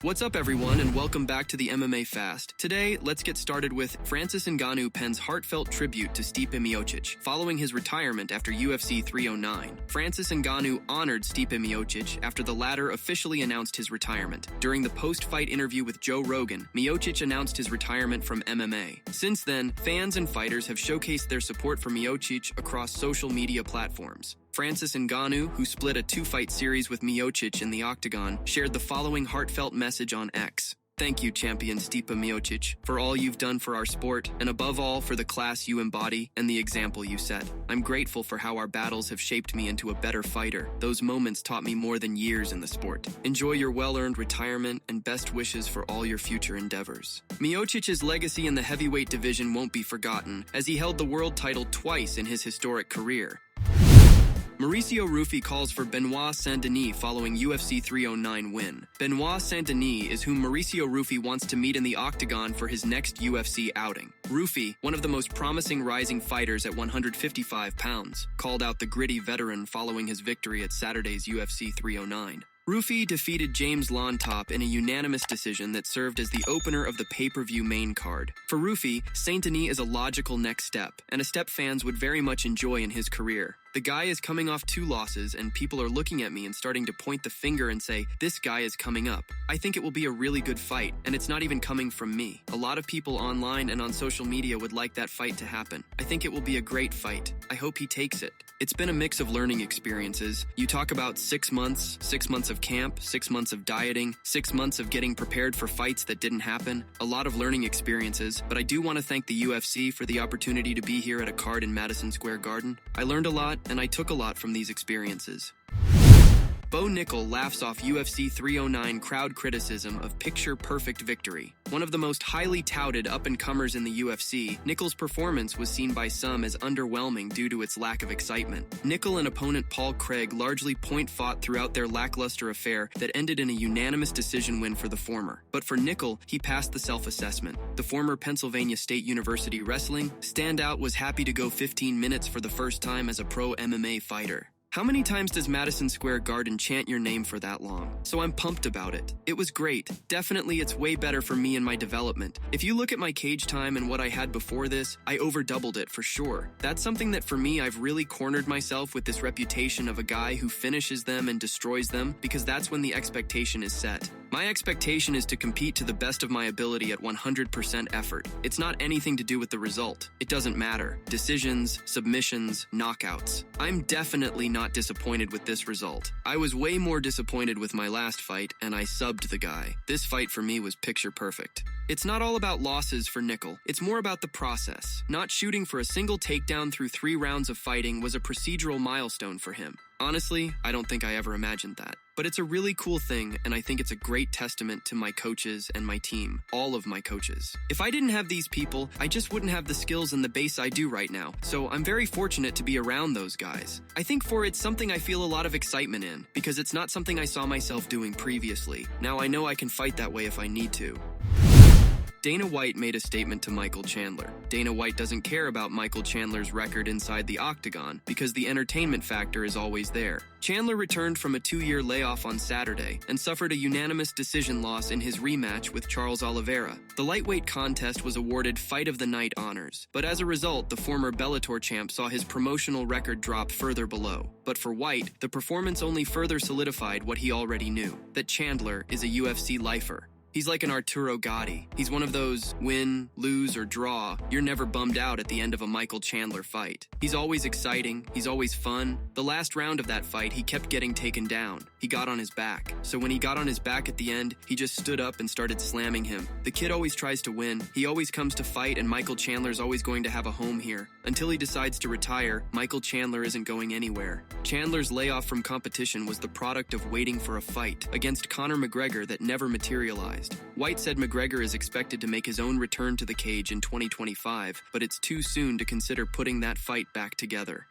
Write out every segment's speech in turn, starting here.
What's up, everyone, and welcome back to the MMA Fast. Today, let's get started with Francis Ngannou pens heartfelt tribute to Stipe Miocic following his retirement after UFC 309. Francis Ngannou honored Stipe Miocic after the latter officially announced his retirement. During the post-fight interview with Joe Rogan, Miocic announced his retirement from MMA. Since then, fans and fighters have showcased their support for Miocic across social media platforms. Francis Ngannou, who split a two-fight series with Miocic in the octagon, shared the following heartfelt message on X. "Thank you, champion Stipe Miocic, for all you've done for our sport, and above all, for the class you embody and the example you set. I'm grateful for how our battles have shaped me into a better fighter. Those moments taught me more than years in the sport. Enjoy your well-earned retirement, and best wishes for all your future endeavors." Miocic's legacy in the heavyweight division won't be forgotten, as he held the world title twice in his historic career. Mauricio Ruffy calls for Benoit Saint-Denis following UFC 309 win. Benoit Saint-Denis is whom Mauricio Ruffy wants to meet in the octagon for his next UFC outing. Ruffy, one of the most promising rising fighters at 155 pounds, called out the gritty veteran following his victory at Saturday's UFC 309. Ruffy defeated James Lontop in a unanimous decision that served as the opener of the pay-per-view main card. For Ruffy, Saint-Denis is a logical next step, and a step fans would very much enjoy in his career. The guy is coming off 2 losses, and people are looking at me and starting to point the finger and say, this guy is coming up. I think it will be a really good fight, and it's not even coming from me. A lot of people online and on social media would like that fight to happen. I think it will be a great fight. I hope he takes it. It's been a mix of learning experiences. You talk about 6 months of camp, 6 months of dieting, 6 months of getting prepared for fights that didn't happen. A lot of learning experiences, but I do want to thank the UFC for the opportunity to be here at a card in Madison Square Garden. I learned a lot, and I took a lot from these experiences. Nickal laughs off UFC 309 crowd criticism of picture-perfect victory. One of the most highly touted up-and-comers in the UFC, Nickal's performance was seen by some as underwhelming due to its lack of excitement. Nickal and opponent Paul Craig largely point-fought throughout their lackluster affair that ended in a unanimous decision win for the former. But for Nickal, he passed the self-assessment. The former Pennsylvania State University wrestling standout was happy to go 15 minutes for the first time as a pro MMA fighter. How many times does Madison Square Garden chant your name for that long? So I'm pumped about it. It was great. Definitely it's way better for me and my development. If you look at my cage time and what I had before this, I over-doubled it for sure. That's something that for me I've really cornered myself with this reputation of a guy who finishes them and destroys them, because that's when the expectation is set. My expectation is to compete to the best of my ability at 100% effort. It's not anything to do with the result. It doesn't matter. Decisions, submissions, knockouts. I'm definitely not disappointed with this result. I was way more disappointed with my last fight, and I subbed the guy. This fight for me was picture perfect. It's not all about losses for Nickal. It's more about the process. Not shooting for a single takedown through 3 rounds of fighting was a procedural milestone for him. Honestly, I don't think I ever imagined that. But it's a really cool thing, and I think it's a great testament to my coaches and my team, all of my coaches. If I didn't have these people, I just wouldn't have the skills and the base I do right now, so I'm very fortunate to be around those guys. I think it's something I feel a lot of excitement in, because it's not something I saw myself doing previously. Now I know I can fight that way if I need to. Dana White made a statement to Michael Chandler. Dana White doesn't care about Michael Chandler's record inside the octagon because the entertainment factor is always there. Chandler returned from a 2-year layoff on Saturday and suffered a unanimous decision loss in his rematch with Charles Oliveira. The lightweight contest was awarded Fight of the Night honors, but as a result, the former Bellator champ saw his promotional record drop further below. But for White, the performance only further solidified what he already knew, that Chandler is a UFC lifer. He's like an Arturo Gatti. He's one of those win, lose, or draw, you're never bummed out at the end of a Michael Chandler fight. He's always exciting, he's always fun. The last round of that fight, he kept getting taken down. He got on his back. So when he got on his back at the end, he just stood up and started slamming him. The kid always tries to win. He always comes to fight, and Michael Chandler's always going to have a home here. Until he decides to retire, Michael Chandler isn't going anywhere. Chandler's layoff from competition was the product of waiting for a fight against Conor McGregor that never materialized. White said McGregor is expected to make his own return to the cage in 2025, but it's too soon to consider putting that fight back together.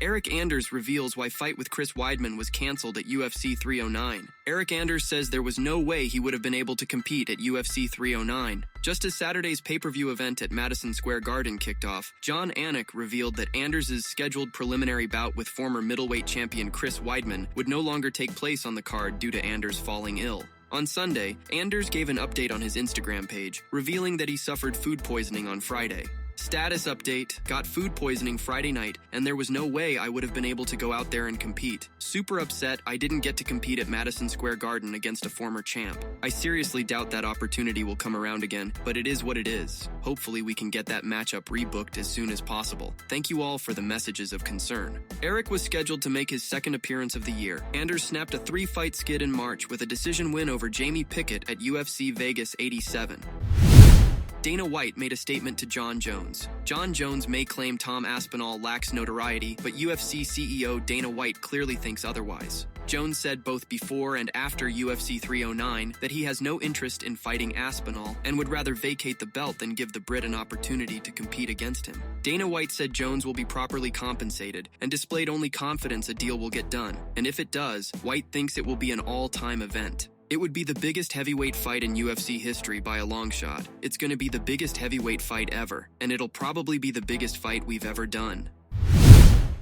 Eryk Anders reveals why fight with Chris Weidman was canceled at UFC 309. Eryk Anders says there was no way he would have been able to compete at UFC 309. Just as Saturday's pay-per-view event at Madison Square Garden kicked off, Jon Anik revealed that Anders' scheduled preliminary bout with former middleweight champion Chris Weidman would no longer take place on the card due to Anders falling ill. On Sunday, Anders gave an update on his Instagram page, revealing that he suffered food poisoning on Friday. Status update, got food poisoning Friday night, and there was no way I would have been able to go out there and compete. Super upset I didn't get to compete at Madison Square Garden against a former champ. I seriously doubt that opportunity will come around again, but it is what it is. Hopefully we can get that matchup rebooked as soon as possible. Thank you all for the messages of concern. Eryk was scheduled to make his second appearance of the year. Anders snapped a 3-fight skid in March with a decision win over Jamie Pickett at UFC Vegas 87. Dana White made a statement to Jon Jones. Jon Jones may claim Tom Aspinall lacks notoriety, but UFC CEO Dana White clearly thinks otherwise. Jones said both before and after UFC 309 that he has no interest in fighting Aspinall and would rather vacate the belt than give the Brit an opportunity to compete against him. Dana White said Jones will be properly compensated and displayed only confidence a deal will get done. And if it does, White thinks it will be an all-time event. It would be the biggest heavyweight fight in UFC history by a long shot. It's going to be the biggest heavyweight fight ever, and it'll probably be the biggest fight we've ever done.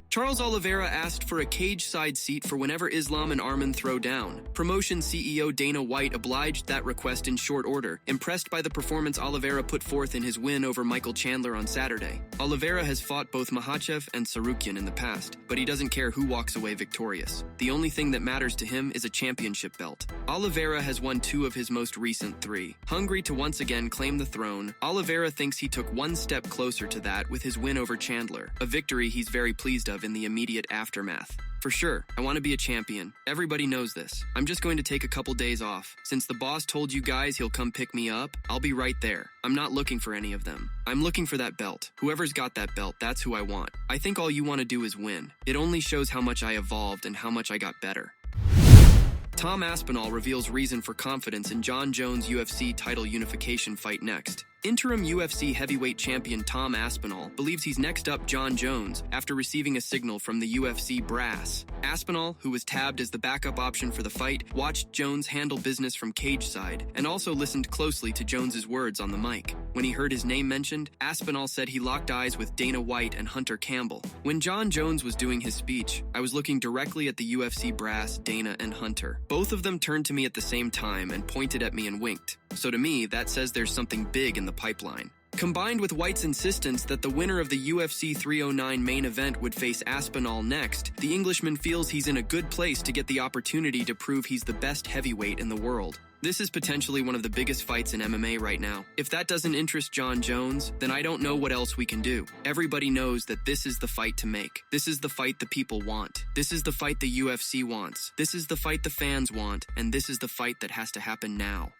Charles Oliveira asked for a cage-side seat for whenever Islam and Arman throw down. Promotion CEO Dana White obliged that request in short order, impressed by the performance Oliveira put forth in his win over Michael Chandler on Saturday. Oliveira has fought both Makhachev and Tsarukyan in the past, but he doesn't care who walks away victorious. The only thing that matters to him is a championship belt. Oliveira has won 2 of his most recent 3. Hungry to once again claim the throne, Oliveira thinks he took one step closer to that with his win over Chandler, a victory he's very pleased of in the immediate aftermath. For sure, I want to be a champion. Everybody knows this. I'm just going to take a couple days off. Since the boss told you guys he'll come pick me up, I'll be right there. I'm not looking for any of them. I'm looking for that belt. Whoever's got that belt, that's who I want. I think all you want to do is win. It only shows how much I evolved and how much I got better. Tom Aspinall reveals reason for confidence in Jon Jones' UFC title unification fight next. Interim UFC heavyweight champion Tom Aspinall believes he's next up Jon Jones after receiving a signal from the UFC brass. Aspinall, who was tabbed as the backup option for the fight, watched Jones handle business from cage side and also listened closely to Jones's words on the mic. When he heard his name mentioned, Aspinall said he locked eyes with Dana White and Hunter Campbell. When Jon Jones was doing his speech, I was looking directly at the UFC brass, Dana and Hunter. Both of them turned to me at the same time and pointed at me and winked. So to me, that says there's something big in the pipeline. Combined with White's insistence that the winner of the UFC 309 main event would face Aspinall next, the Englishman feels he's in a good place to get the opportunity to prove he's the best heavyweight in the world. This is potentially one of the biggest fights in MMA right now. If that doesn't interest Jon Jones, then I don't know what else we can do. Everybody knows that this is the fight to make. This is the fight the people want. This is the fight the UFC wants. This is the fight the fans want, and this is the fight that has to happen now.